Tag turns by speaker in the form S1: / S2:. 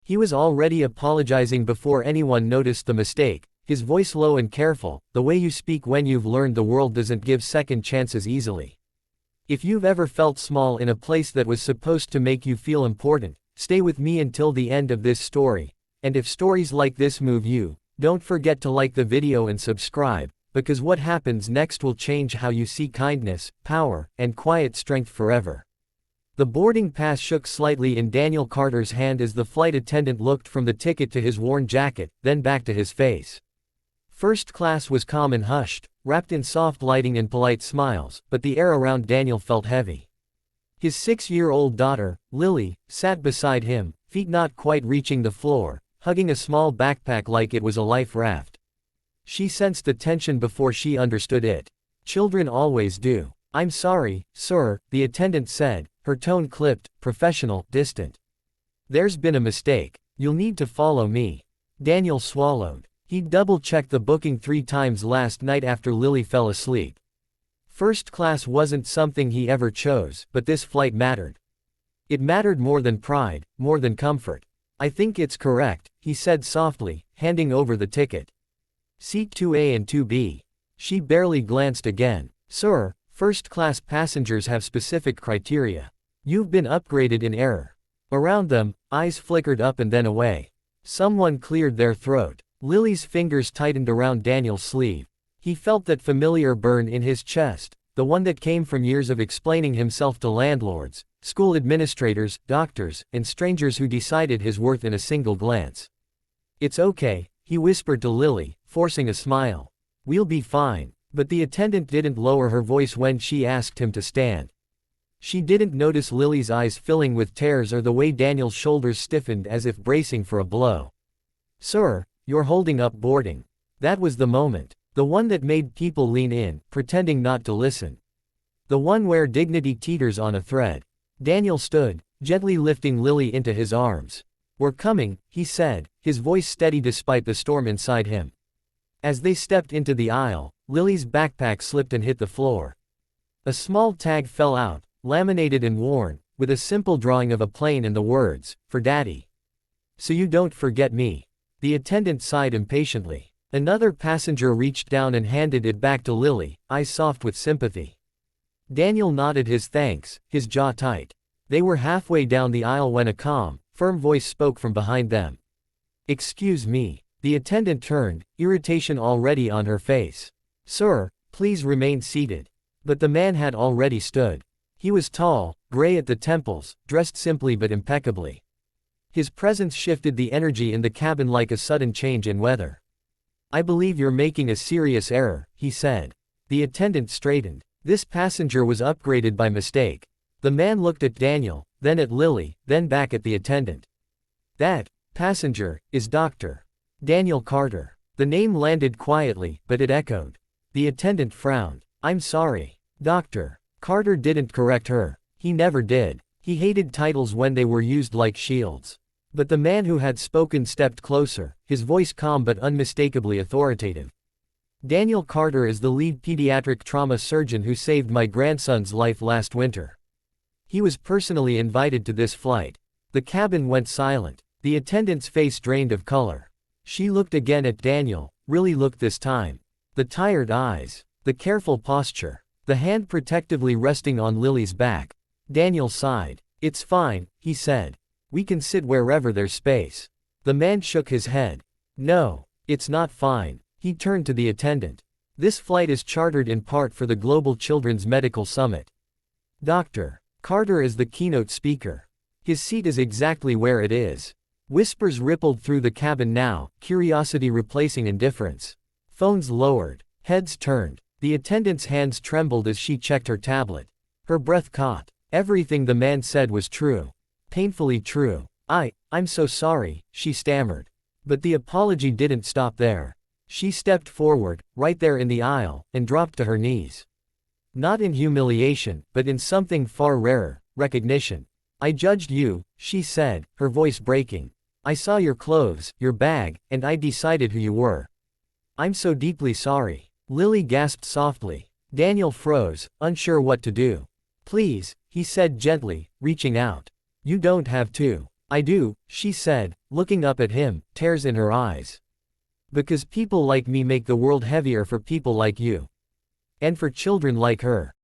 S1: He was already apologizing before anyone noticed the mistake, his voice low and careful, the way you speak when you've learned the world doesn't give second chances easily. If you've ever felt small in a place that was supposed to make you feel important, stay with me until the end of this story, and if stories like this move you, don't forget to like the video and subscribe, because what happens next will change how you see kindness, power, and quiet strength forever. The boarding pass shook slightly in Daniel Carter's hand as the flight attendant looked from the ticket to his worn jacket, then back to his face. First class was calm and hushed, wrapped in soft lighting and polite smiles, but the air around Daniel felt heavy. His 6-year-old daughter, Lily, sat beside him, feet not quite reaching the floor, hugging a small backpack like it was a life raft. She sensed the tension before she understood it. Children always do. "I'm sorry, sir," the attendant said, her tone clipped, professional, distant. "There's been a mistake. You'll need to follow me." Daniel swallowed. He'd double-checked the booking 3 times last night after Lily fell asleep. First class wasn't something he ever chose, but this flight mattered. It mattered more than pride, more than comfort. "I think it's correct," he said softly, handing over the ticket. "Seat 2A and 2B. She barely glanced again. "Sir, first-class passengers have specific criteria. You've been upgraded in error." Around them, eyes flickered up and then away. Someone cleared their throat. Lily's fingers tightened around Daniel's sleeve. He felt that familiar burn in his chest, the one that came from years of explaining himself to landlords, school administrators, doctors, and strangers who decided his worth in a single glance. "It's okay," he whispered to Lily, forcing a smile. "We'll be fine." But the attendant didn't lower her voice when she asked him to stand. She didn't notice Lily's eyes filling with tears or the way Daniel's shoulders stiffened as if bracing for a blow. "Sir, you're holding up boarding." That was the moment. The one that made people lean in, pretending not to listen. The one where dignity teeters on a thread. Daniel stood, gently lifting Lily into his arms. "We're coming," he said, his voice steady despite the storm inside him. As they stepped into the aisle, Lily's backpack slipped and hit the floor. A small tag fell out, laminated and worn, with a simple drawing of a plane and the words, "For Daddy." "So you don't forget me." The attendant sighed impatiently. Another passenger reached down and handed it back to Lily, eyes soft with sympathy. Daniel nodded his thanks, his jaw tight. They were halfway down the aisle when a calm, firm voice spoke from behind them. "Excuse me." The attendant turned, irritation already on her face. "Sir, please remain seated." But the man had already stood. He was tall, gray at the temples, dressed simply but impeccably. His presence shifted the energy in the cabin like a sudden change in weather. "I believe you're making a serious error," he said. The attendant straightened. This passenger was upgraded by mistake. The man looked at Daniel, then at Lily, then back at the attendant. "That passenger is Dr. Daniel Carter." The name landed quietly, but it echoed. The attendant frowned. "I'm sorry. Dr. Carter didn't correct her. He never did. He hated titles when they were used like shields." But the man who had spoken stepped closer, his voice calm but unmistakably authoritative. "Daniel Carter is the lead pediatric trauma surgeon who saved my grandson's life last winter. He was personally invited to this flight." The cabin went silent. The attendant's face drained of color. She looked again at Daniel, really looked this time. The tired eyes, the careful posture, the hand protectively resting on Lily's back. Daniel sighed. "It's fine," he said. "We can sit wherever there's space." The man shook his head. "No, it's not fine." He turned to the attendant. "This flight is chartered in part for the Global Children's Medical Summit. Dr. Carter is the keynote speaker. His seat is exactly where it is." Whispers rippled through the cabin now, curiosity replacing indifference. Phones lowered, heads turned. The attendant's hands trembled as she checked her tablet. Her breath caught. Everything the man said was true. Painfully true. I'm so sorry," she stammered. But the apology didn't stop there. She stepped forward, right there in the aisle, and dropped to her knees. Not in humiliation, but in something far rarer, recognition. "I judged you," she said, her voice breaking. "I saw your clothes, your bag, and I decided who you were. I'm so deeply sorry." Lily gasped softly. Daniel froze, unsure what to do. "Please," he said gently, reaching out. "You don't have to." I do, she said, looking up at him, tears in her eyes. Because people like me make the world heavier for people like you. And for children like her.